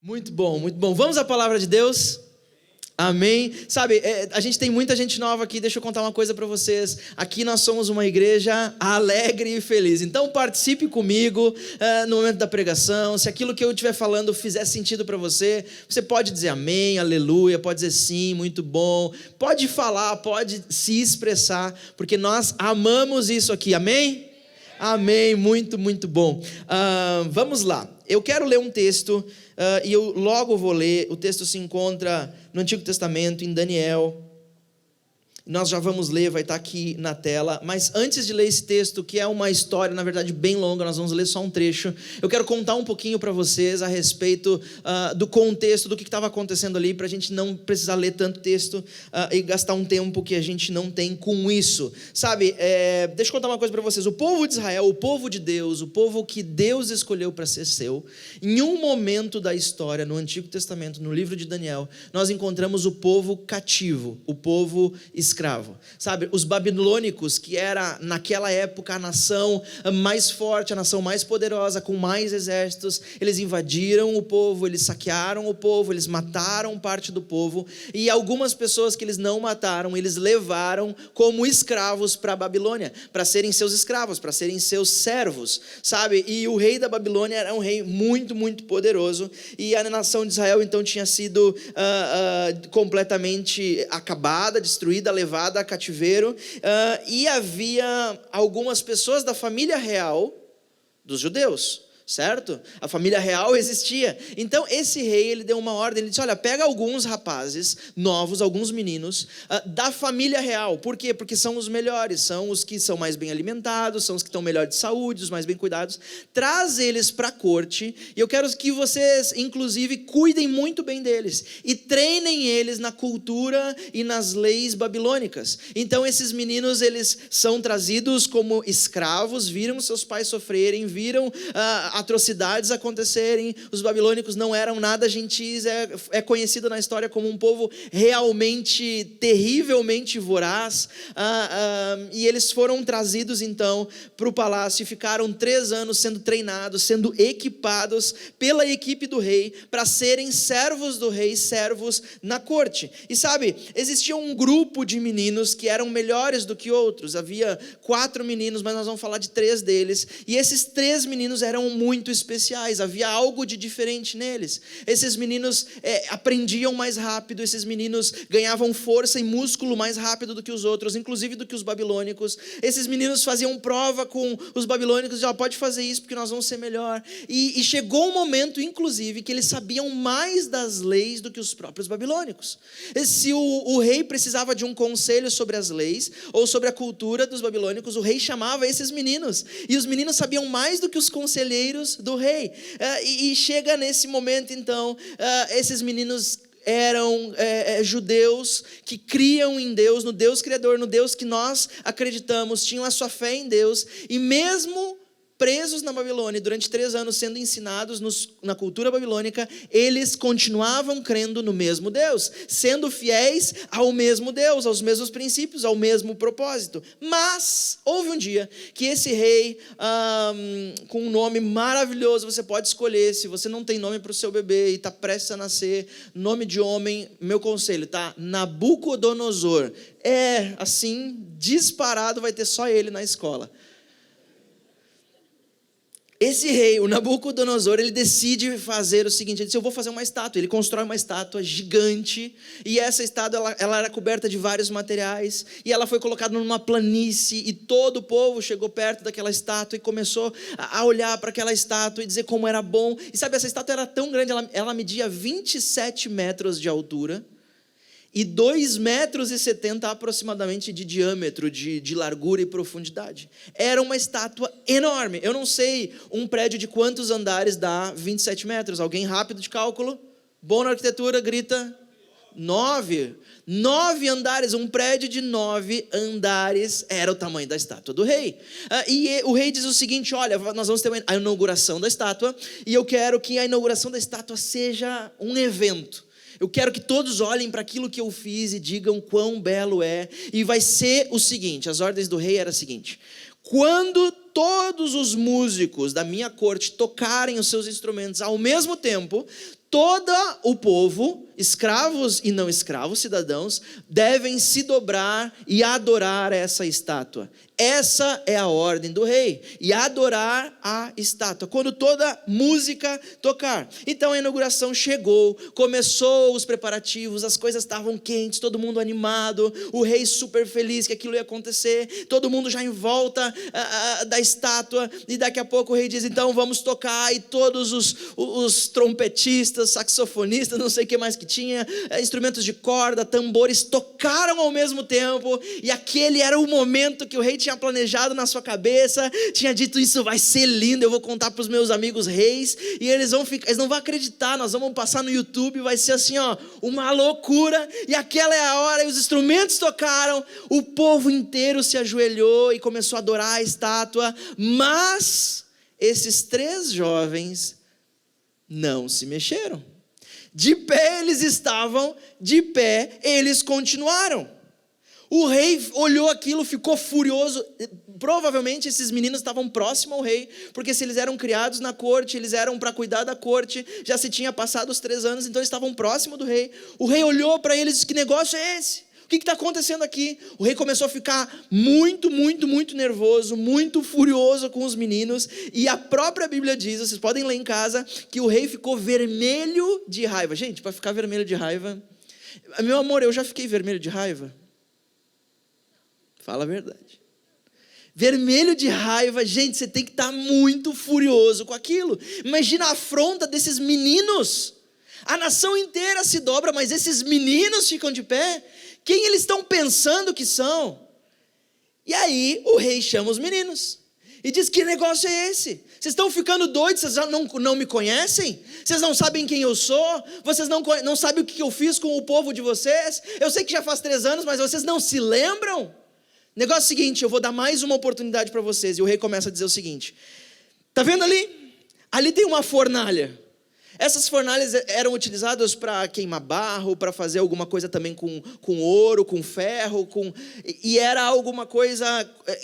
Muito bom, muito bom. Vamos à palavra de Deus? Amém. Sabe, a gente tem muita gente nova aqui, deixa eu contar uma coisa para vocês. Aqui nós somos uma igreja alegre e feliz. Então participe comigo no momento da pregação. Se aquilo que eu estiver falando fizer sentido para você, você pode dizer amém, aleluia, pode dizer sim, muito bom. Pode falar, pode se expressar, porque nós amamos isso aqui, amém? Amém, muito, muito bom. Vamos lá, eu quero ler um texto e eu logo vou ler. O texto se encontra no Antigo Testamento, em Daniel. Nós já vamos ler, vai estar aqui na tela. Mas antes de ler esse texto, que é uma história, na verdade, bem longa, nós vamos ler só um trecho. Eu quero contar um pouquinho para vocês a respeito do contexto, do que estava acontecendo ali, para a gente não precisar ler tanto texto e gastar um tempo que a gente não tem com isso. Sabe, deixa eu contar uma coisa para vocês. O povo de Israel, o povo de Deus, o povo que Deus escolheu para ser seu, em um momento da história, no Antigo Testamento, no livro de Daniel, nós encontramos o povo cativo, o povo escravo. Sabe, os babilônicos, que era naquela época a nação mais forte, a nação mais poderosa, com mais exércitos, eles invadiram o povo, eles saquearam o povo, eles mataram parte do povo, e algumas pessoas que eles não mataram, eles levaram como escravos para a Babilônia, para serem seus escravos, para serem seus servos, sabe? E o rei da Babilônia era um rei muito, muito poderoso, e a nação de Israel então tinha sido completamente acabada, destruída, levada a cativeiro, e havia algumas pessoas da família real dos judeus, certo? A família real existia. Então esse rei, ele deu uma ordem, ele disse: olha, pega alguns rapazes novos, alguns meninos da família real. Por quê? Porque são os melhores, são os que são mais bem alimentados, são os que estão melhor de saúde, os mais bem cuidados. Traz eles para a corte, e eu quero que vocês, inclusive, cuidem muito bem deles e treinem eles na cultura e nas leis babilônicas. Então esses meninos, eles são trazidos como escravos, viram seus pais sofrerem, viram atrocidades acontecerem. Os babilônicos não eram nada gentis, é conhecido na história como um povo realmente, terrivelmente voraz, e eles foram trazidos então para o palácio e ficaram 3 anos sendo treinados, sendo equipados pela equipe do rei, para serem servos do rei, servos na corte. E sabe, existia um grupo de meninos que eram melhores do que outros. Havia 4 meninos, mas nós vamos falar de 3 deles, e esses 3 meninos eram muito especiais, havia algo de diferente neles. Esses meninos aprendiam mais rápido, esses meninos ganhavam força e músculo mais rápido do que os outros, inclusive do que os babilônicos. Esses meninos faziam prova com os babilônicos, pode fazer isso porque nós vamos ser melhor. E chegou um momento, inclusive, que eles sabiam mais das leis do que os próprios babilônicos. Se o rei precisava de um conselho sobre as leis ou sobre a cultura dos babilônicos, o rei chamava esses meninos, e os meninos sabiam mais do que os conselheiros do rei. E chega nesse momento então, esses meninos eram judeus que criam em Deus, no Deus Criador, no Deus que nós acreditamos, tinham a sua fé em Deus, e mesmo presos na Babilônia, durante 3 anos sendo ensinados na cultura babilônica, eles continuavam crendo no mesmo Deus, sendo fiéis ao mesmo Deus, aos mesmos princípios, ao mesmo propósito. Mas houve um dia que esse rei, com um nome maravilhoso, você pode escolher. Se você não tem nome para o seu bebê e está prestes a nascer, nome de homem, meu conselho, tá? Nabucodonosor. Assim, disparado, vai ter só ele na escola. Esse rei, o Nabucodonosor, ele decide fazer o seguinte: ele diz: eu vou fazer uma estátua. Ele constrói uma estátua gigante, e essa estátua ela era coberta de vários materiais, e ela foi colocada numa planície, e todo o povo chegou perto daquela estátua e começou a olhar para aquela estátua e dizer como era bom. E sabe, essa estátua era tão grande, ela media 27 metros de altura e 2,70 metros aproximadamente de diâmetro, de largura e profundidade. Era uma estátua enorme. Eu não sei um prédio de quantos andares dá 27 metros. Alguém rápido de cálculo? Bom na arquitetura, grita. 9 andares, um prédio de 9 andares era o tamanho da estátua do rei. E o rei diz o seguinte: olha, nós vamos ter a inauguração da estátua, e eu quero que a inauguração da estátua seja um evento. Eu quero que todos olhem para aquilo que eu fiz e digam quão belo é. E vai ser o seguinte: as ordens do rei eram as seguintes: quando todos os músicos da minha corte tocarem os seus instrumentos ao mesmo tempo, todo o povo, escravos e não escravos, cidadãos, devem se dobrar e adorar essa estátua. Essa é a ordem do rei, e adorar a estátua, quando toda música tocar. Então a inauguração chegou, começou os preparativos, as coisas estavam quentes, todo mundo animado, o rei super feliz que aquilo ia acontecer, todo mundo já em volta da estátua, e daqui a pouco o rei diz, então vamos tocar, e todos os trompetistas, saxofonistas, não sei o que mais que tinha, instrumentos de corda, tambores, tocaram ao mesmo tempo, e aquele era o momento que o rei tinha planejado na sua cabeça, tinha dito, isso vai ser lindo, eu vou contar para os meus amigos reis, e eles não vão acreditar, nós vamos passar no YouTube, vai ser assim, uma loucura, e aquela é a hora, e os instrumentos tocaram, o povo inteiro se ajoelhou e começou a adorar a estátua, mas esses 3 jovens não se mexeram. De pé eles estavam, de pé eles continuaram. O rei olhou aquilo, ficou furioso. Provavelmente esses meninos estavam próximos ao rei, porque se eles eram criados na corte, eles eram para cuidar da corte, já se tinha passado os 3 anos, então eles estavam próximos do rei. O rei olhou para eles e disse, que negócio é esse? O que está acontecendo aqui? O rei começou a ficar muito, muito, muito nervoso, muito furioso com os meninos, e a própria Bíblia diz, vocês podem ler em casa, que o rei ficou vermelho de raiva. Gente, para ficar vermelho de raiva, meu amor, eu já fiquei vermelho de raiva? Fala a verdade. Vermelho de raiva, gente, você tem que estar muito furioso com aquilo. Imagina a afronta desses meninos. A nação inteira se dobra, mas esses meninos ficam de pé. Quem eles estão pensando que são? E aí o rei chama os meninos e diz, que negócio é esse? Vocês estão ficando doidos, vocês já não me conhecem? Vocês não sabem quem eu sou? Vocês não sabem o que eu fiz com o povo de vocês? Eu sei que já faz 3 anos, mas vocês não se lembram? Negócio é o seguinte, eu vou dar mais uma oportunidade para vocês. E o rei começa a dizer o seguinte, está vendo ali? Ali tem uma fornalha. Essas fornalhas eram utilizadas para queimar barro, para fazer alguma coisa também com ouro, com ferro, e era alguma coisa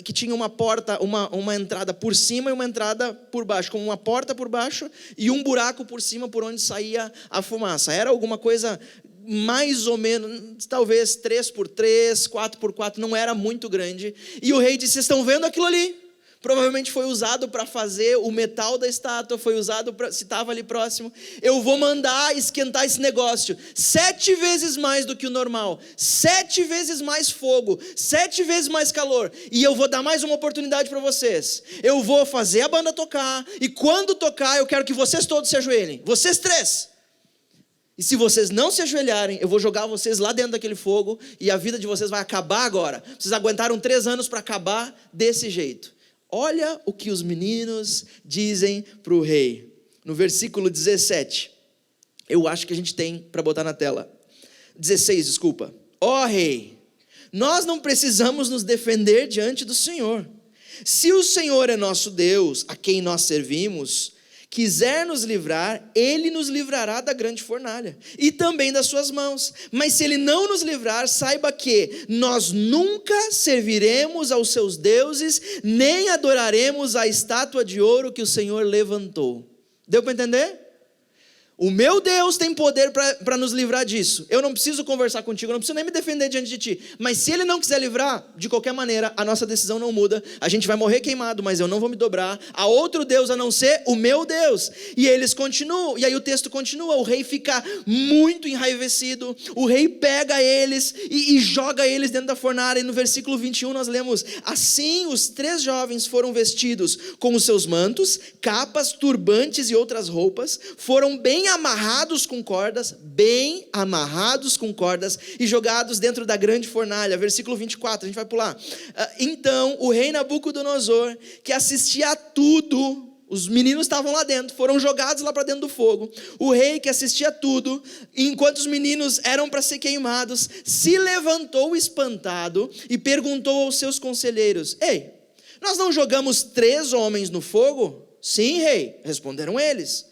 que tinha uma porta, uma entrada por cima e uma entrada por baixo, como uma porta por baixo e um buraco por cima por onde saía a fumaça. Era alguma coisa mais ou menos, talvez 3x3, 4x4, não era muito grande. E o rei disse, vocês estão vendo aquilo ali? Provavelmente foi usado para fazer o metal da estátua, foi usado se estava ali próximo. Eu vou mandar esquentar esse negócio 7 vezes mais do que o normal, 7 vezes mais fogo, 7 vezes mais calor, e eu vou dar mais uma oportunidade para vocês. Eu vou fazer a banda tocar, e quando tocar eu quero que vocês todos se ajoelhem, vocês 3. E se vocês não se ajoelharem, eu vou jogar vocês lá dentro daquele fogo, e a vida de vocês vai acabar agora. Vocês aguentaram 3 anos para acabar desse jeito. Olha o que os meninos dizem para o rei. No versículo 17. Eu acho que a gente tem para botar na tela. 16, desculpa. Ó rei, nós não precisamos nos defender diante do Senhor. Se o Senhor é nosso Deus, a quem nós servimos, quiser nos livrar, Ele nos livrará da grande fornalha e também das suas mãos. Mas se Ele não nos livrar, saiba que nós nunca serviremos aos seus deuses, nem adoraremos a estátua de ouro que o Senhor levantou. Deu para entender? O meu Deus tem poder para nos livrar disso. Eu não preciso conversar contigo, eu não preciso nem me defender diante de ti. Mas se Ele não quiser livrar, de qualquer maneira, a nossa decisão não muda. A gente vai morrer queimado, mas eu não vou me dobrar a outro Deus a não ser o meu Deus. E eles continuam, e aí o texto continua. O rei fica muito enraivecido. O rei pega eles e joga eles dentro da fornalha. E no versículo 21 nós lemos, assim os 3 jovens foram vestidos com os seus mantos, capas, turbantes e outras roupas, foram bem amarrados com cordas e jogados dentro da grande fornalha. Versículo 24, a gente vai pular. Então o rei Nabucodonosor, que assistia a tudo, os meninos estavam lá dentro, foram jogados lá para dentro do fogo. O rei que assistia a tudo, enquanto os meninos eram para ser queimados, se levantou espantado e perguntou aos seus conselheiros, ei, nós não jogamos 3 homens no fogo? Sim, rei, responderam eles.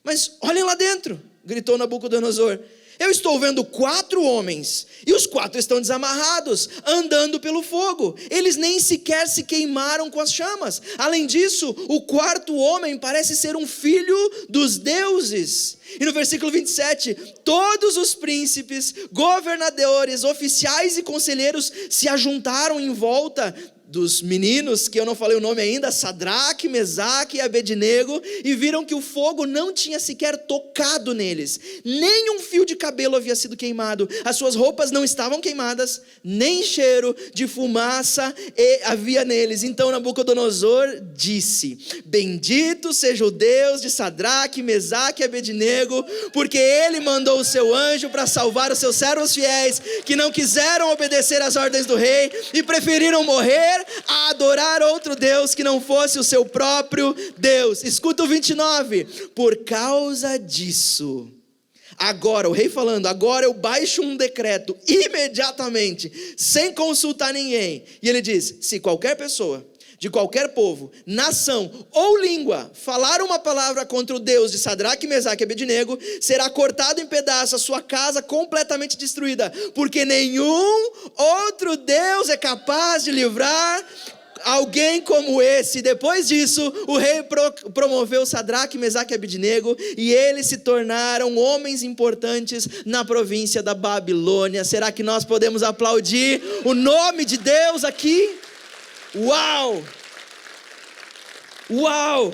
Mas olhem lá dentro, gritou Nabucodonosor, eu estou vendo 4 homens, e os 4 estão desamarrados, andando pelo fogo, eles nem sequer se queimaram com as chamas. Além disso, o 4º homem parece ser um filho dos deuses. E no versículo 27, todos os príncipes, governadores, oficiais e conselheiros se ajuntaram em volta dos meninos, que eu não falei o nome ainda, Sadraque, Mesaque e Abednego, e viram que o fogo não tinha sequer tocado neles, nem um fio de cabelo havia sido queimado, as suas roupas não estavam queimadas, nem cheiro de fumaça havia neles. Então Nabucodonosor disse: bendito seja o Deus de Sadraque, Mesaque e Abednego, porque ele mandou o seu anjo para salvar os seus servos fiéis, que não quiseram obedecer às ordens do rei e preferiram morrer a adorar outro Deus que não fosse o seu próprio Deus. Escuta o 29. Por causa disso, agora, o rei falando, agora eu baixo um decreto imediatamente, sem consultar ninguém. E ele diz: se qualquer pessoa de qualquer povo, nação ou língua falar uma palavra contra o Deus de Sadraque, Mesaque e Abednego, será cortado em pedaços, a sua casa completamente destruída, porque nenhum outro Deus é capaz de livrar alguém como esse. Depois disso, o rei promoveu Sadraque, Mesaque e Abednego, e eles se tornaram homens importantes na província da Babilônia. Será que nós podemos aplaudir o nome de Deus aqui? Uau! Uau!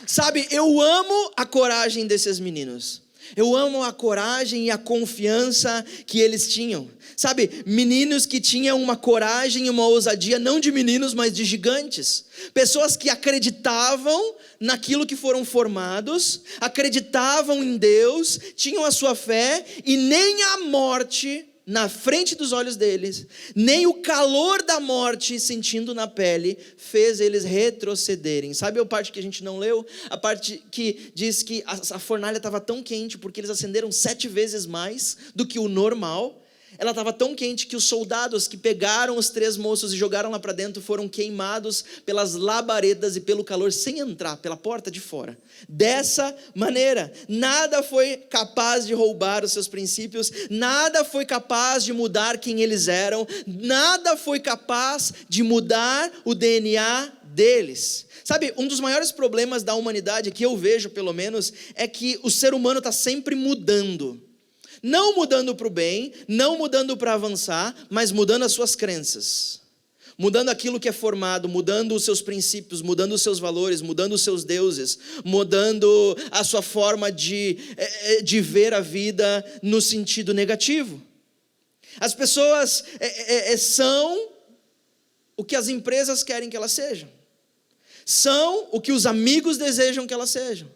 Sabe, eu amo a coragem desses meninos. Eu amo a coragem e a confiança que eles tinham. Sabe, meninos que tinham uma coragem e uma ousadia, não de meninos, mas de gigantes. Pessoas que acreditavam naquilo que foram formados, acreditavam em Deus, tinham a sua fé, e nem a morte na frente dos olhos deles, nem o calor da morte sentindo na pele, fez eles retrocederem. Sabe a parte que a gente não leu? A parte que diz que a fornalha estava tão quente, porque eles acenderam 7 vezes mais do que o normal. Ela estava tão quente que os soldados que pegaram os 3 moços e jogaram lá para dentro foram queimados pelas labaredas e pelo calor, sem entrar, pela porta de fora. Dessa maneira, nada foi capaz de roubar os seus princípios, nada foi capaz de mudar quem eles eram, nada foi capaz de mudar o DNA deles. Sabe, um dos maiores problemas da humanidade, que eu vejo pelo menos, é que o ser humano está sempre mudando. Não mudando para o bem, não mudando para avançar, mas mudando as suas crenças, mudando aquilo que é formado, mudando os seus princípios, mudando os seus valores, mudando os seus deuses, mudando a sua forma de ver a vida no sentido negativo. As pessoas são o que as empresas querem que elas sejam, são o que os amigos desejam que elas sejam.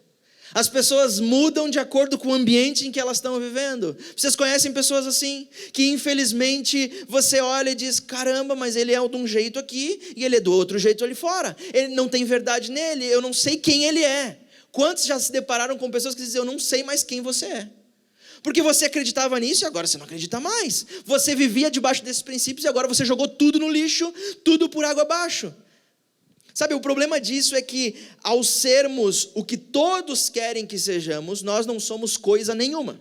As pessoas mudam de acordo com o ambiente em que elas estão vivendo. Vocês conhecem pessoas assim? Que infelizmente você olha e diz: caramba, mas ele é de um jeito aqui e ele é do outro jeito ali fora. Ele não tem verdade nele, eu não sei quem ele é. Quantos já se depararam com pessoas que dizem: eu não sei mais quem você é? Porque você acreditava nisso e agora você não acredita mais. Você vivia debaixo desses princípios e agora você jogou tudo no lixo, tudo por água abaixo. Sabe, o problema disso é que, ao sermos o que todos querem que sejamos, nós não somos coisa nenhuma.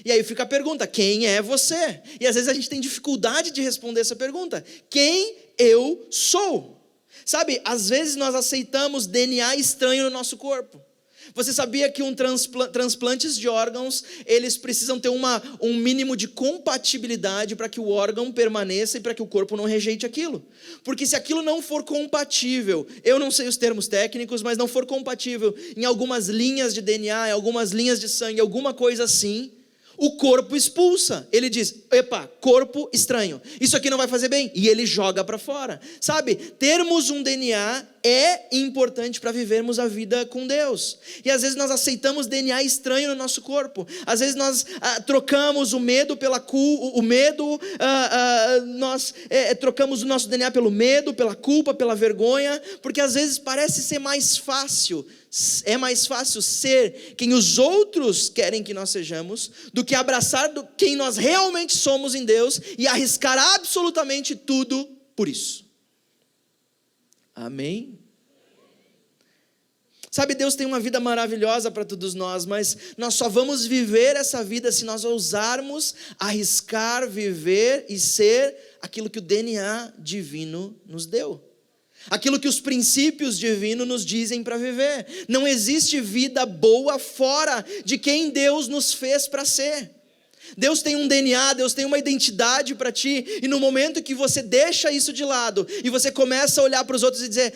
E aí fica a pergunta: quem é você? E às vezes a gente tem dificuldade de responder essa pergunta: quem eu sou? Sabe, às vezes nós aceitamos DNA estranho no nosso corpo. Você sabia que transplantes de órgãos, eles precisam ter um mínimo de compatibilidade para que o órgão permaneça e para que o corpo não rejeite aquilo? Porque se aquilo não for compatível, eu não sei os termos técnicos, mas não for compatível em algumas linhas de DNA, em algumas linhas de sangue, alguma coisa assim, o corpo expulsa. Ele diz: epa, corpo estranho, isso aqui não vai fazer bem, e ele joga para fora. Sabe, termos um DNA é importante para vivermos a vida com Deus. E às vezes nós aceitamos DNA estranho no nosso corpo. Às vezes nós trocamos o medo pela culpa, nós trocamos o nosso DNA pelo medo, pela culpa, pela vergonha, porque às vezes parece ser mais fácil. É mais fácil ser quem os outros querem que nós sejamos do que abraçar quem nós realmente somos em Deus e arriscar absolutamente tudo por isso. Amém? Sabe, Deus tem uma vida maravilhosa para todos nós, mas nós só vamos viver essa vida se nós ousarmos arriscar, viver e ser aquilo que o DNA divino nos deu. aquilo que os princípios divinos nos dizem para viver. Não existe vida boa fora de quem Deus nos fez para ser. Deus tem um DNA, Deus tem uma identidade para ti, e no momento que você deixa isso de lado, e você começa a olhar para os outros e dizer: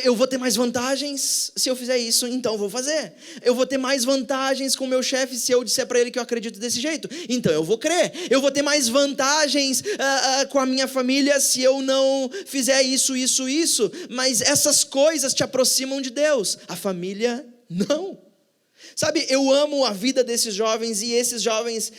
eu vou ter mais vantagens se eu fizer isso, então eu vou fazer. Eu vou ter mais vantagens com o meu chefe se eu disser para ele que eu acredito desse jeito, então eu vou crer. Eu vou ter mais vantagens com a minha família se eu não fizer isso. Mas essas coisas te aproximam de Deus, a família não. Sabe, eu amo a vida desses jovens, e esses jovens,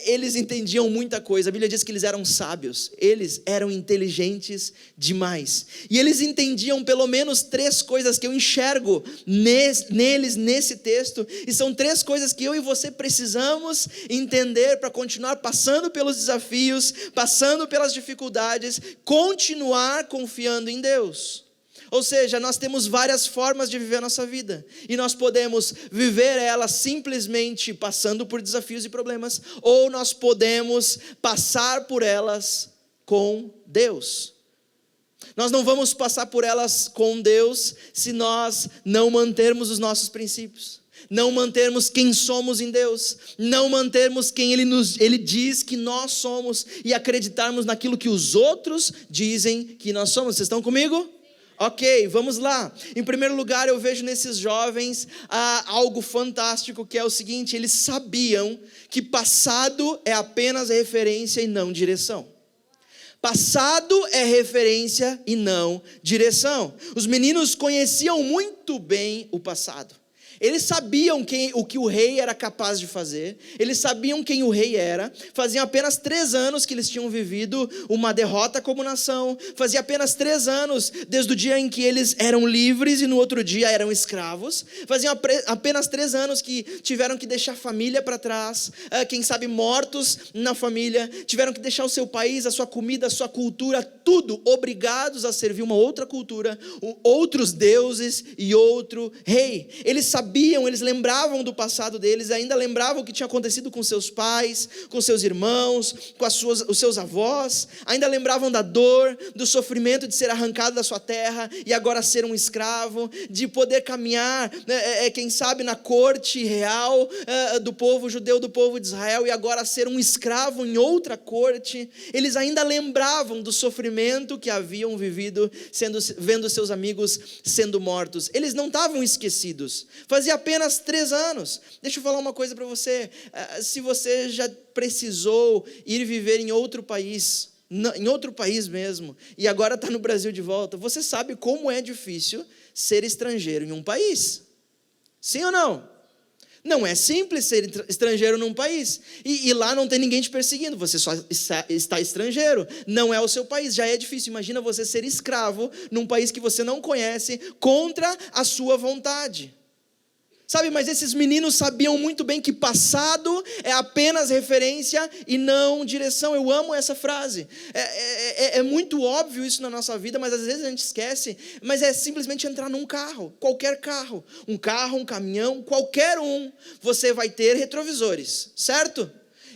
eles entendiam muita coisa. A Bíblia diz que eles eram sábios, eles eram inteligentes demais, e eles entendiam pelo menos 3 coisas que eu enxergo neles, nesse texto, e são 3 coisas que eu e você precisamos entender para continuar passando pelos desafios, passando pelas dificuldades, continuar confiando em Deus. Ou seja, nós temos várias formas de viver a nossa vida, e nós podemos viver ela simplesmente passando por desafios e problemas, ou nós podemos passar por elas com Deus. Nós não vamos passar por elas com Deus se nós não mantermos os nossos princípios, não mantermos quem somos em Deus, não mantermos quem Ele diz que nós somos, e acreditarmos naquilo que os outros dizem que nós somos. Vocês estão comigo? Ok, vamos lá. Em primeiro lugar, eu vejo nesses jovens algo fantástico, que é o seguinte: eles sabiam que passado é apenas referência e não direção. Passado é referência e não direção. Os meninos conheciam muito bem o passado. Eles sabiam o que o rei era capaz de fazer, eles sabiam quem o rei era. Faziam apenas 3 anos que eles tinham vivido uma derrota como nação, fazia apenas 3 anos desde o dia em que eles eram livres e no outro dia eram escravos, faziam apenas 3 anos que tiveram que deixar a família para trás, quem sabe mortos na família, tiveram que deixar o seu país, a sua comida, a sua cultura, tudo, obrigados a servir uma outra cultura, outros deuses e outro rei. Eles sabiam, eles lembravam do passado deles, ainda lembravam o que tinha acontecido com seus pais, com seus irmãos, com os seus avós, ainda lembravam da dor, do sofrimento de ser arrancado da sua terra e agora ser um escravo, de poder caminhar, quem sabe na corte real do povo judeu, do povo de Israel, e agora ser um escravo em outra corte. Eles ainda lembravam do sofrimento que haviam vivido, vendo seus amigos sendo mortos. Eles não estavam esquecidos. Fazia apenas 3 anos. Deixa eu falar uma coisa para você. Se você já precisou ir viver em outro país mesmo, e agora está no Brasil de volta, você sabe como é difícil ser estrangeiro em um país. Sim ou não? Não é simples ser estrangeiro num país, e lá não tem ninguém te perseguindo, você só está estrangeiro, não é o seu país, já é difícil. Imagina você ser escravo num país que você não conhece, contra a sua vontade. Sabe, mas esses meninos sabiam muito bem que passado é apenas referência e não direção. Eu amo essa frase. É muito óbvio isso na nossa vida, mas às vezes a gente esquece. Mas é simplesmente entrar num carro, qualquer carro. Um carro, um caminhão, qualquer um. Você vai ter retrovisores, certo?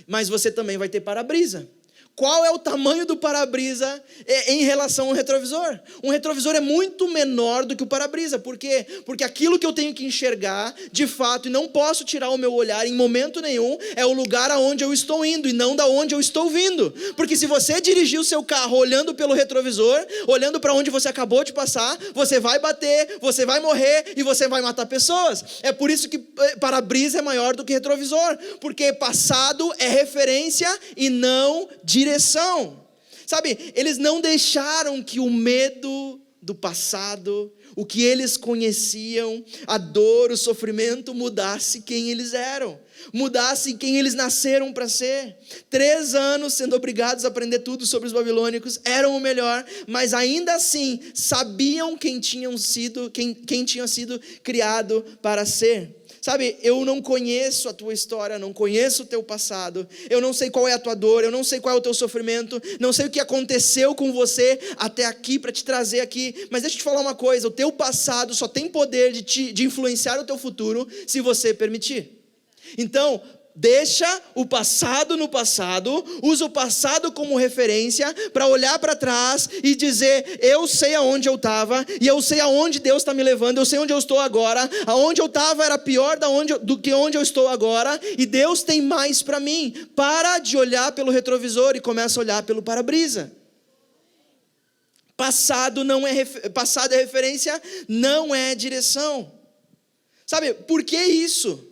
Mas você também vai ter para-brisa. Qual é o tamanho do para-brisa em relação ao retrovisor? Um retrovisor é muito menor do que o para-brisa. Por quê? Porque aquilo que eu tenho que enxergar, de fato, e não posso tirar o meu olhar em momento nenhum, é o lugar aonde eu estou indo e não da onde eu estou vindo. Porque se você dirigir o seu carro olhando pelo retrovisor, olhando para onde você acabou de passar, você vai bater, você vai morrer e você vai matar pessoas. É por isso que para-brisa é maior do que retrovisor, porque passado é referência e não direção. Sabe, eles não deixaram que o medo do passado, o que eles conheciam, a dor, o sofrimento, mudasse quem eles eram, mudasse quem eles nasceram para ser. 3 anos sendo obrigados a aprender tudo sobre os babilônicos, eram o melhor, mas ainda assim sabiam quem tinham sido criado para ser. Sabe, eu não conheço a tua história, não conheço o teu passado, eu não sei qual é a tua dor, eu não sei qual é o teu sofrimento, não sei o que aconteceu com você até aqui para te trazer aqui, mas deixa eu te falar uma coisa: o teu passado só tem poder de influenciar o teu futuro se você permitir. Então, deixa o passado no passado, usa o passado como referência para olhar para trás e dizer: eu sei aonde eu estava, e eu sei aonde Deus está me levando, eu sei onde eu estou agora, aonde eu estava era pior do que onde eu estou agora, e Deus tem mais para mim. Para de olhar pelo retrovisor e começa a olhar pelo para-brisa. Passado é referência, não é direção. Sabe, por que isso?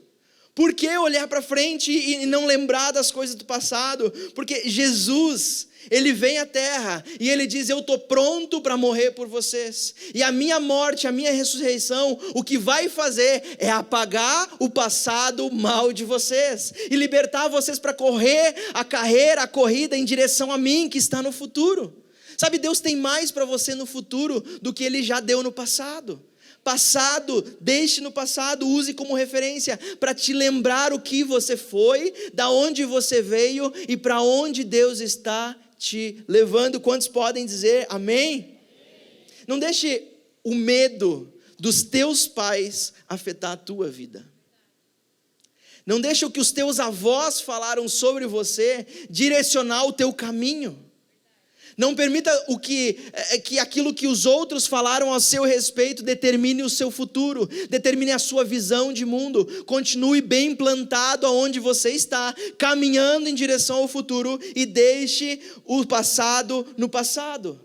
Por que olhar para frente e não lembrar das coisas do passado? Porque Jesus, Ele vem à terra e Ele diz: eu estou pronto para morrer por vocês. E a minha morte, a minha ressurreição, o que vai fazer é apagar o passado mal de vocês e libertar vocês para correr a corrida em direção a mim, que está no futuro. Sabe, Deus tem mais para você no futuro do que Ele já deu no passado. Passado, deixe no passado, use como referência para te lembrar o que você foi, da onde você veio e para onde Deus está te levando. Quantos podem dizer amém? Não deixe o medo dos teus pais afetar a tua vida. Não deixe o que os teus avós falaram sobre você direcionar o teu caminho. Não permita que aquilo que os outros falaram a seu respeito determine o seu futuro, determine a sua visão de mundo. Continue bem plantado aonde você está, caminhando em direção ao futuro, e deixe o passado no passado.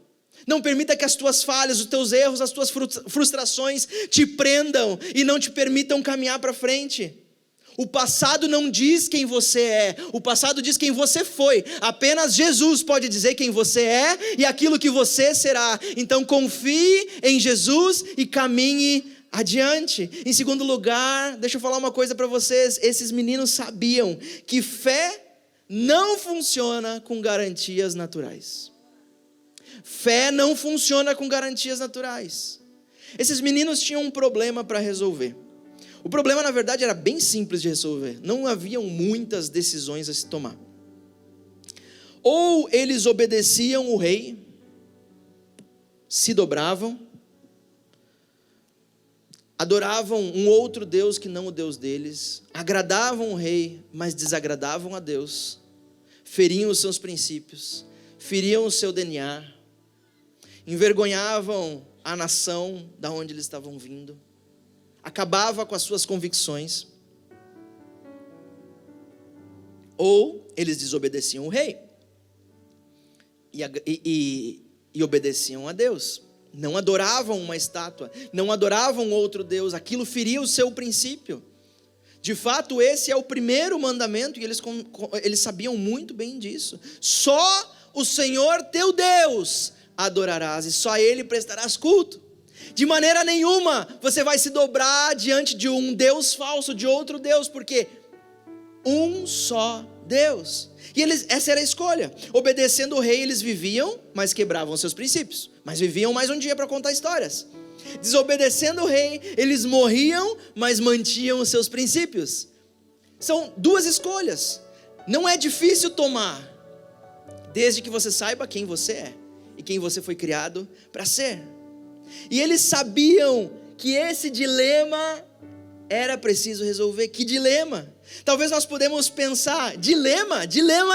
Não permita que as tuas falhas, os teus erros, as tuas frustrações te prendam e não te permitam caminhar para frente. O passado não diz quem você é, o passado diz quem você foi. Apenas Jesus pode dizer quem você é e aquilo que você será. Então confie em Jesus e caminhe adiante. Em segundo lugar, deixa eu falar uma coisa para vocês. Esses meninos sabiam que fé não funciona com garantias naturais. Fé não funciona com garantias naturais. Esses meninos tinham um problema para resolver. O problema, na verdade, era bem simples de resolver. Não haviam muitas decisões a se tomar. Ou eles obedeciam o rei, se dobravam, adoravam um outro Deus que não o Deus deles, agradavam o rei, mas desagradavam a Deus, feriam os seus princípios, feriam o seu DNA, envergonhavam a nação da onde eles estavam vindo, acabava com as suas convicções, ou eles desobedeciam o rei e obedeciam a Deus, não adoravam uma estátua, não adoravam outro Deus, aquilo feria o seu princípio. De fato, esse é o primeiro mandamento, e eles sabiam muito bem disso. Só o Senhor teu Deus adorarás, e só a Ele prestarás culto. De maneira nenhuma você vai se dobrar diante de um Deus falso, de outro Deus, porque um só Deus. E essa era a escolha. Obedecendo o rei, eles viviam, mas quebravam seus princípios. Mas viviam mais um dia para contar histórias. Desobedecendo o rei, eles morriam, mas mantinham os seus princípios. São duas escolhas. Não é difícil tomar, desde que você saiba quem você é e quem você foi criado para ser. E eles sabiam que esse dilema era preciso resolver. Que dilema? Talvez nós podemos pensar: dilema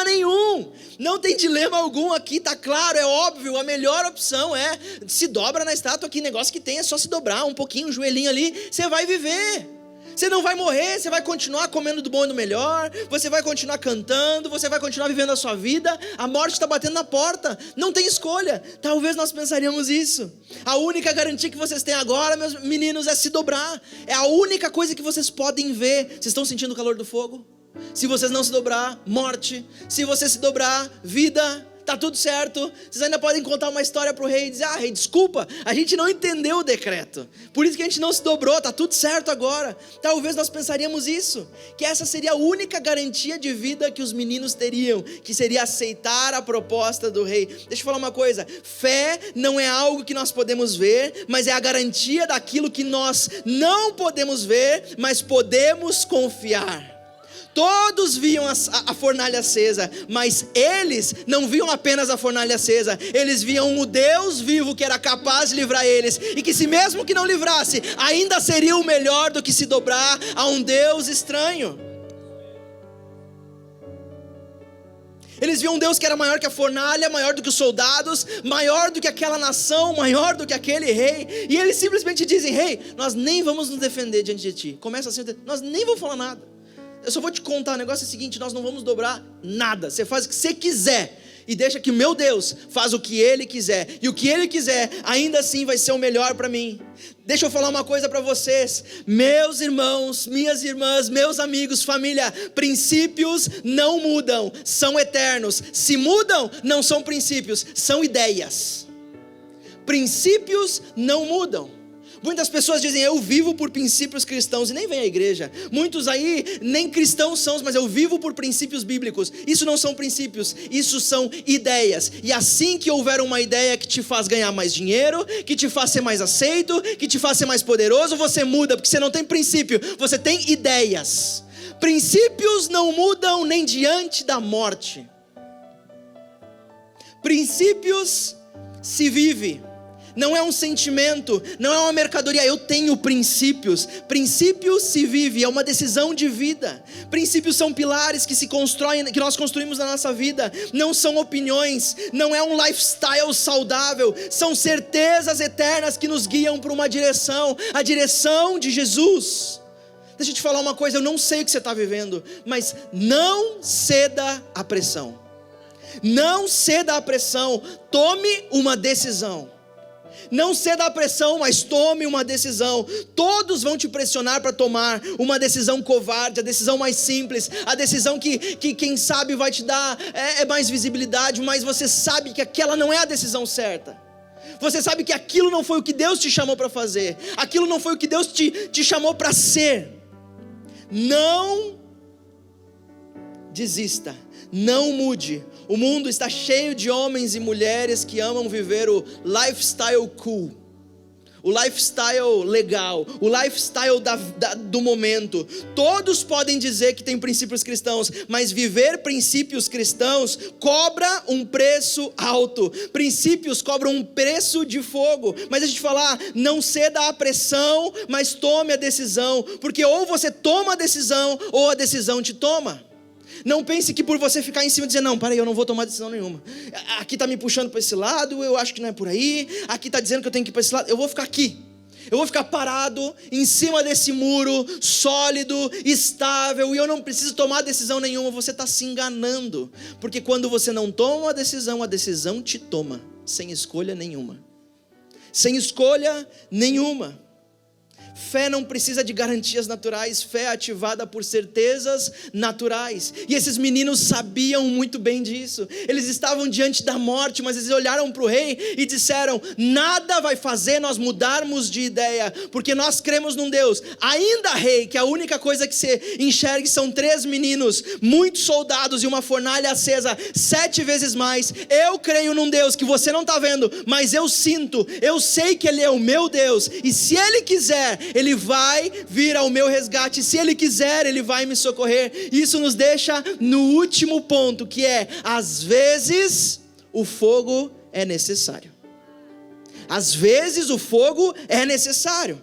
nenhum, não tem dilema algum aqui, está claro, é óbvio, a melhor opção é se dobra na estátua, que negócio que tem, é só se dobrar um pouquinho, um joelhinho ali, você vai viver. Você não vai morrer, você vai continuar comendo do bom e do melhor, você vai continuar cantando, você vai continuar vivendo a sua vida, a morte está batendo na porta, não tem escolha. Talvez nós pensaríamos isso. A única garantia que vocês têm agora, meus meninos, é se dobrar. É a única coisa que vocês podem ver. Vocês estão sentindo o calor do fogo? Se vocês não se dobrar, morte. Se você se dobrar, vida. Tá tudo certo. Vocês ainda podem contar uma história para o rei e dizer: rei, desculpa, a gente não entendeu o decreto, por isso que a gente não se dobrou, tá tudo certo agora. Talvez nós pensaríamos isso, que essa seria a única garantia de vida que os meninos teriam, que seria aceitar a proposta do rei. Deixa eu falar uma coisa: fé não é algo que nós podemos ver, mas é a garantia daquilo que nós não podemos ver, mas podemos confiar. Todos viam a fornalha acesa, mas eles não viam apenas a fornalha acesa, eles viam o Deus vivo que era capaz de livrar eles, e que se mesmo que não livrasse, ainda seria o melhor do que se dobrar a um Deus estranho. Eles viam um Deus que era maior que a fornalha, maior do que os soldados, maior do que aquela nação, maior do que aquele rei. E eles simplesmente dizem: rei, nós nem vamos nos defender diante de ti. Começa assim: nós nem vamos falar nada. Eu só vou te contar, o negócio é o seguinte: nós não vamos dobrar nada. Você faz o que você quiser e deixa que meu Deus faz o que Ele quiser. E o que Ele quiser, ainda assim vai ser o melhor para mim. Deixa eu falar uma coisa para vocês, meus irmãos, minhas irmãs, meus amigos, família: princípios não mudam, são eternos. Se mudam, não são princípios, são ideias. Princípios não mudam. Muitas pessoas dizem: eu vivo por princípios cristãos, e nem vem à igreja. Muitos aí nem cristãos são, mas eu vivo por princípios bíblicos. Isso não são princípios, isso são ideias. E assim que houver uma ideia que te faz ganhar mais dinheiro, que te faz ser mais aceito, que te faz ser mais poderoso, você muda, porque você não tem princípio, você tem ideias. Princípios não mudam nem diante da morte. Princípios se vive. Não é um sentimento, não é uma mercadoria. Eu tenho princípios. Princípios se vive, é uma decisão de vida. Princípios são pilares que se constroem, que nós construímos na nossa vida. Não são opiniões, não é um lifestyle saudável. São certezas eternas que nos guiam para uma direção, a direção de Jesus. Deixa eu te falar uma coisa, eu não sei o que você está vivendo, mas não ceda à pressão. Não ceda à pressão, tome uma decisão. Não ceda à pressão, mas tome uma decisão. Todos vão te pressionar para tomar uma decisão covarde, a decisão mais simples, a decisão que quem sabe vai te dar mais visibilidade, mas você sabe que aquela não é a decisão certa. Você sabe que aquilo não foi o que Deus te chamou para fazer, aquilo não foi o que Deus te chamou para ser. Não desista, não mude. O mundo está cheio de homens e mulheres que amam viver o lifestyle cool, o lifestyle legal, o lifestyle do momento. Todos podem dizer que tem princípios cristãos, mas viver princípios cristãos cobra um preço alto. Princípios cobram um preço de fogo. Mas deixa eu te falar, não ceda à pressão, mas tome a decisão, porque ou você toma a decisão, ou a decisão te toma. Não pense que por você ficar em cima e dizer: não, peraí, eu não vou tomar decisão nenhuma. Aqui está me puxando para esse lado, eu acho que não é por aí. Aqui está dizendo que eu tenho que ir para esse lado. Eu vou ficar aqui. Eu vou ficar parado em cima desse muro, sólido, estável, e eu não preciso tomar decisão nenhuma. Você está se enganando. Porque quando você não toma a decisão te toma. Sem escolha nenhuma. Sem escolha nenhuma. Fé não precisa de garantias naturais, fé é ativada por certezas naturais. E esses meninos sabiam muito bem disso. Eles estavam diante da morte, mas eles olharam para o rei e disseram: nada vai fazer nós mudarmos de ideia, porque nós cremos num Deus. Ainda, rei, que a única coisa que você enxergue são 3 meninos, muitos soldados e uma fornalha acesa, 7 vezes mais. Eu creio num Deus que você não está vendo, mas eu sinto, eu sei que Ele é o meu Deus, e se Ele quiser, Ele vai vir ao meu resgate. Se Ele quiser, Ele vai me socorrer. Isso nos deixa no último ponto, que é: às vezes o fogo é necessário. Às vezes o fogo é necessário.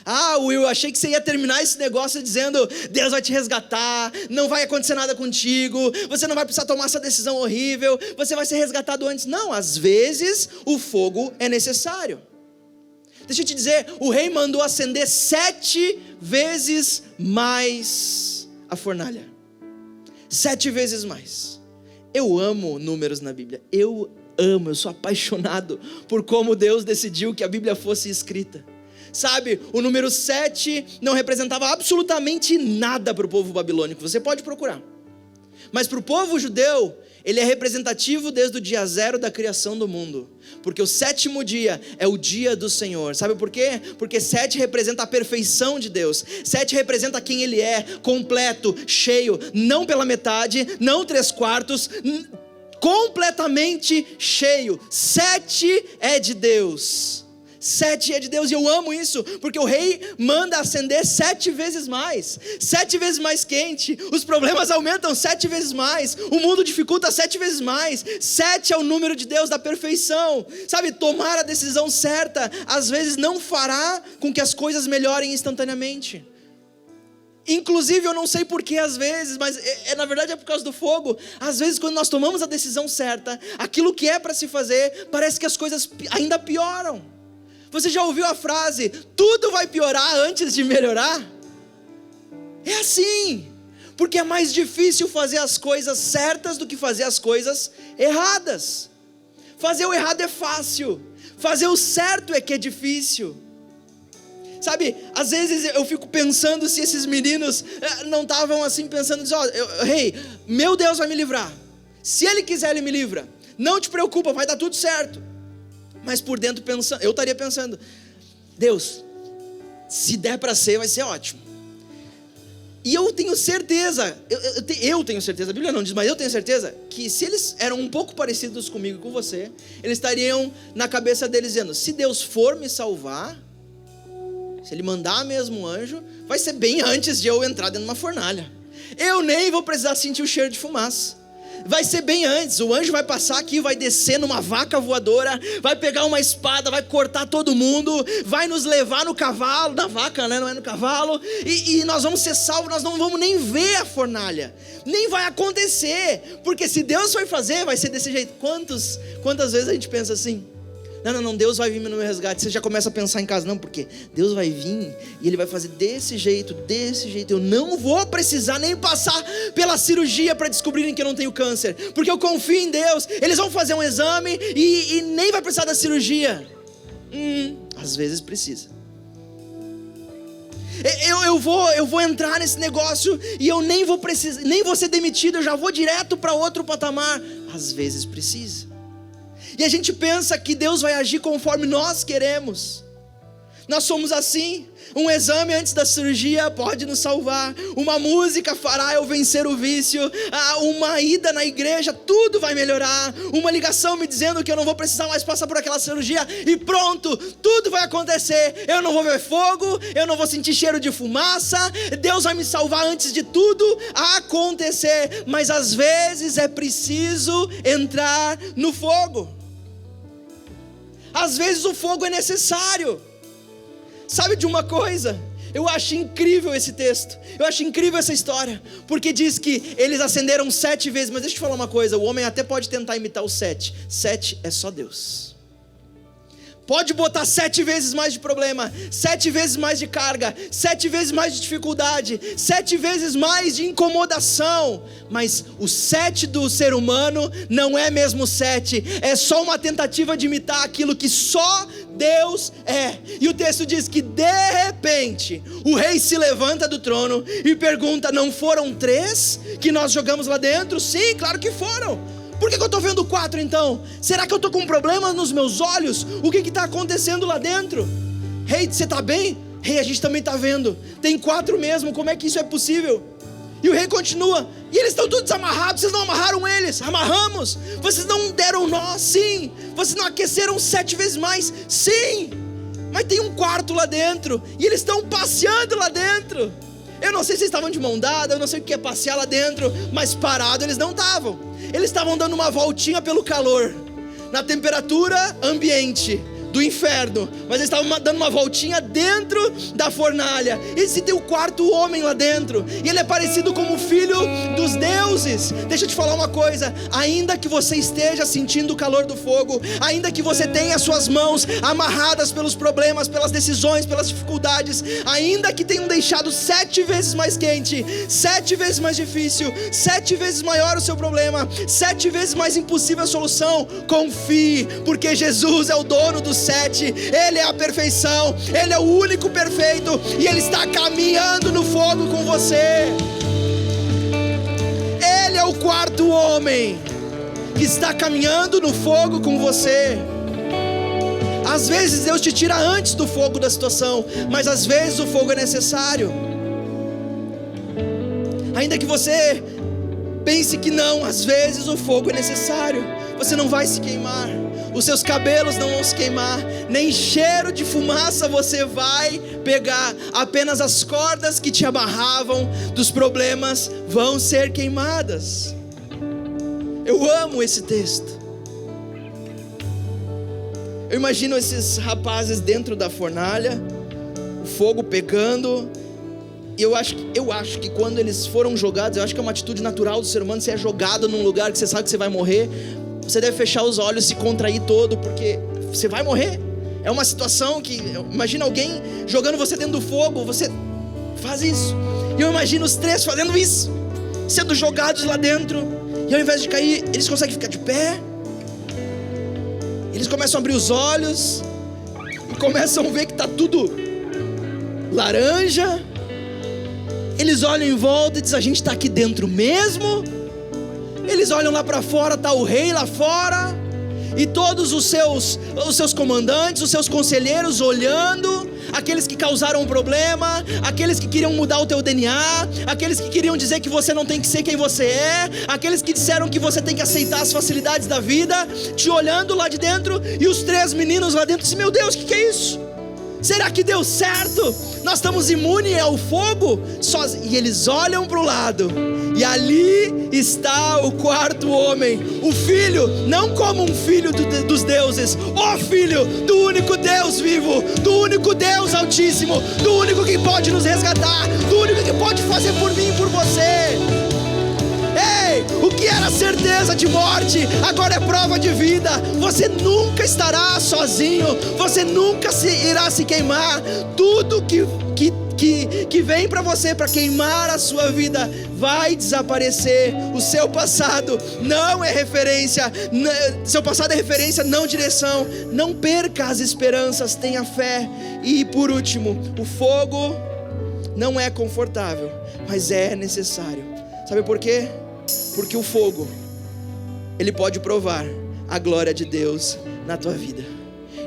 Ah, Will, achei que você ia terminar esse negócio dizendo: Deus vai te resgatar, não vai acontecer nada contigo, você não vai precisar tomar essa decisão horrível, você vai ser resgatado antes. Não, às vezes o fogo é necessário. Deixa eu te dizer, o rei mandou acender 7 vezes mais a fornalha. 7 vezes mais. Eu amo números na Bíblia. Eu sou apaixonado por como Deus decidiu que a Bíblia fosse escrita. Sabe, o número 7 não representava absolutamente nada para o povo babilônico. Você pode procurar. Mas para o povo judeu, ele é representativo desde o dia 0 da criação do mundo. Porque o 7º dia é o dia do Senhor. Sabe por quê? Porque 7 representa a perfeição de Deus. 7 representa quem Ele é, completo, cheio, não pela metade, não 3/4, completamente cheio. 7 é de Deus. 7 é de Deus, e eu amo isso, porque o rei manda acender 7 vezes mais, 7 vezes mais quente, os problemas aumentam 7 vezes mais, o mundo dificulta 7 vezes mais. 7 é o número de Deus da perfeição. Sabe, tomar a decisão certa às vezes não fará com que as coisas melhorem instantaneamente. Inclusive, eu não sei porquê às vezes, mas na verdade é por causa do fogo. Às vezes, quando nós tomamos a decisão certa, aquilo que é para se fazer, parece que as coisas ainda pioram. Você já ouviu a frase, tudo vai piorar antes de melhorar? É assim, porque é mais difícil fazer as coisas certas do que fazer as coisas erradas. Fazer o errado é fácil, fazer o certo é que é difícil. Sabe, às vezes eu fico pensando se esses meninos não estavam assim pensando, rei, meu Deus vai me livrar. Se Ele quiser, Ele me livra. Não te preocupa, vai dar tudo certo. Mas por dentro eu estaria pensando, Deus, se der para ser, vai ser ótimo. E eu tenho certeza, eu tenho certeza, a Bíblia não diz, mas eu tenho certeza que se eles eram um pouco parecidos comigo e com você, eles estariam na cabeça deles dizendo, se Deus for me salvar, se Ele mandar mesmo um anjo, vai ser bem antes de eu entrar dentro de uma fornalha. Eu nem vou precisar sentir o cheiro de fumaça. Vai ser bem antes, o anjo vai passar aqui, vai descer numa vaca voadora, vai pegar uma espada, vai cortar todo mundo, vai nos levar no cavalo, na vaca, né? Não é no cavalo, e nós vamos ser salvos, nós não vamos nem ver a fornalha, nem vai acontecer, porque se Deus for fazer, vai ser desse jeito. Quantas vezes a gente pensa assim? Não, Deus vai vir no meu resgate. Você já começa a pensar em casa, não, porque Deus vai vir e Ele vai fazer desse jeito, eu não vou precisar nem passar pela cirurgia para descobrirem que eu não tenho câncer, porque eu confio em Deus, eles vão fazer um exame e nem vai precisar da cirurgia. Às vezes precisa. Eu vou entrar nesse negócio e eu nem vou precisar, nem vou ser demitido, eu já vou direto para outro patamar. Às vezes precisa. E a gente pensa que Deus vai agir conforme nós queremos. Nós somos assim. Um exame antes da cirurgia pode nos salvar. Uma música fará eu vencer o vício. Uma ida na igreja, tudo vai melhorar. Uma ligação me dizendo que eu não vou precisar mais passar por aquela cirurgia. E pronto, tudo vai acontecer. Eu não vou ver fogo, eu não vou sentir cheiro de fumaça. Deus vai me salvar antes de tudo acontecer. Mas às vezes é preciso entrar no fogo. Às vezes o fogo é necessário. Sabe de uma coisa? Eu acho incrível esse texto. Eu acho incrível essa história. Porque diz que eles acenderam 7 vezes. Mas deixa eu te falar uma coisa. O homem até pode tentar imitar o 7. 7 é só Deus. Pode botar 7 vezes mais de problema, 7 vezes mais de carga, 7 vezes mais de dificuldade, 7 vezes mais de incomodação. Mas o 7 do ser humano não é mesmo 7. É só uma tentativa de imitar aquilo que só Deus é. E o texto diz que de repente o rei se levanta do trono e pergunta, não foram 3 que nós jogamos lá dentro? Sim, claro que foram. Por que eu estou vendo 4 então? Será que eu estou com um problema nos meus olhos? O que está acontecendo lá dentro? Rei, você está bem? Rei, a gente também está vendo. Tem 4 mesmo, como é que isso é possível? E o rei continua, e eles estão todos amarrados, vocês não amarraram eles? Amarramos. Vocês não deram nó? Sim. Vocês não aqueceram 7 vezes mais? Sim. Mas tem um quarto lá dentro, e eles estão passeando lá dentro. Eu não sei se eles estavam de mão dada, eu não sei o que é passear lá dentro, mas parado eles não estavam. Eles estavam dando uma voltinha pelo calor, na temperatura ambiente do inferno, mas eles estavam dando uma voltinha dentro da fornalha. E se tem o 4º homem lá dentro, e ele é parecido como o filho dos deuses. Deixa eu te falar uma coisa, ainda que você esteja sentindo o calor do fogo, ainda que você tenha as suas mãos amarradas pelos problemas, pelas decisões, pelas dificuldades, ainda que tenham deixado 7 vezes mais quente, 7 vezes mais difícil, 7 vezes maior o seu problema, 7 vezes mais impossível a solução, confie, porque Jesus é o dono do 7, Ele é a perfeição, Ele é o único perfeito, e Ele está caminhando no fogo com você. Ele é o 4º homem que está caminhando no fogo com você. Às vezes Deus te tira antes do fogo da situação, mas às vezes o fogo é necessário. Ainda que você pense que não, às vezes o fogo é necessário. Você não vai se queimar, os seus cabelos não vão se queimar, nem cheiro de fumaça você vai pegar. Apenas as cordas que te amarravam dos problemas vão ser queimadas. Eu amo esse texto. Eu imagino esses rapazes dentro da fornalha, o fogo pegando, eu acho que quando eles foram jogados, eu acho que é uma atitude natural do ser humano. Você é jogado num lugar que você sabe que você vai morrer, você deve fechar os olhos, se contrair todo, porque você vai morrer. É uma situação que, imagina alguém jogando você dentro do fogo, você faz isso. E eu imagino os 3 fazendo isso, sendo jogados lá dentro. E ao invés de cair, eles conseguem ficar de pé. Eles começam a abrir os olhos e começam a ver que está tudo laranja. Eles olham em volta e dizem: a gente está aqui dentro mesmo? Eles olham lá para fora, está o rei lá fora, e todos os seus comandantes, os seus conselheiros olhando, aqueles que causaram um problema, aqueles que queriam mudar o teu DNA, aqueles que queriam dizer que você não tem que ser quem você é, aqueles que disseram que você tem que aceitar as facilidades da vida, te olhando lá de dentro. E os 3 meninos lá dentro dizem: meu Deus, o que é isso? Será que deu certo? Nós estamos imunes ao fogo? E eles olham para o lado, e ali está o 4º homem, o filho, não como um filho dos deuses, o filho do único Deus vivo, do único Deus altíssimo, do único que pode nos resgatar, do único que pode fazer por mim e por você. Ei, o que era certeza de morte, agora é prova de vida. Você nunca estará sozinho, você nunca irá se queimar. Tudo que vem para você para queimar a sua vida vai desaparecer. O seu passado não é referência, seu passado é referência, não direção. Não perca as esperanças, tenha fé. E por último, o fogo não é confortável, mas é necessário. Sabe por quê? Porque o fogo, ele pode provar a glória de Deus na tua vida.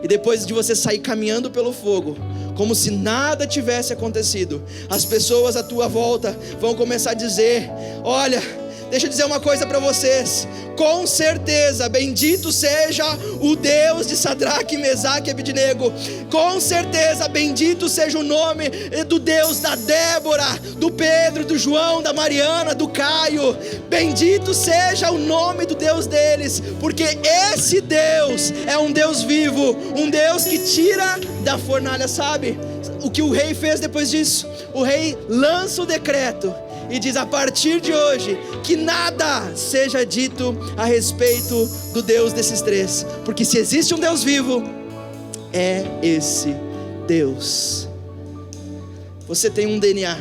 E depois de você sair caminhando pelo fogo, como se nada tivesse acontecido, as pessoas à tua volta vão começar a dizer: olha, deixa eu dizer uma coisa para vocês. Com certeza, bendito seja o Deus de Sadraque, Mesaque e Abednego. Com certeza, bendito seja o nome do Deus da Débora, do Pedro, do João, da Mariana, do Caio. Bendito seja o nome do Deus deles, porque esse Deus é um Deus vivo, um Deus que tira da fornalha. Sabe o que o rei fez depois disso? O rei lança o decreto e diz: a partir de hoje, que nada seja dito a respeito do Deus desses 3, porque se existe um Deus vivo, é esse Deus. Você tem um DNA,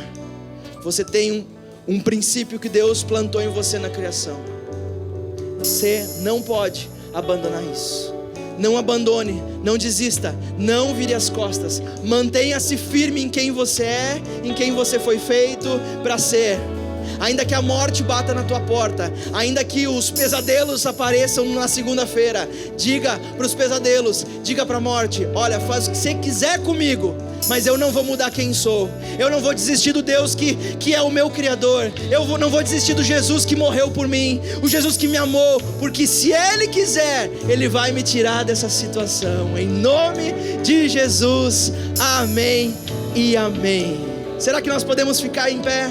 você tem um princípio que Deus plantou em você na criação. Você não pode abandonar isso. Não abandone, não desista, não vire as costas. Mantenha-se firme em quem você é, em quem você foi feito para ser. Ainda que a morte bata na tua porta, ainda que os pesadelos apareçam na segunda-feira, diga para os pesadelos, diga para a morte: olha, faz o que você quiser comigo, mas eu não vou mudar quem sou. Eu não vou desistir do Deus que é o meu Criador. Não vou desistir do Jesus que morreu por mim, o Jesus que me amou, porque se Ele quiser, Ele vai me tirar dessa situação. Em nome de Jesus, amém e amém. Será que nós podemos ficar em pé?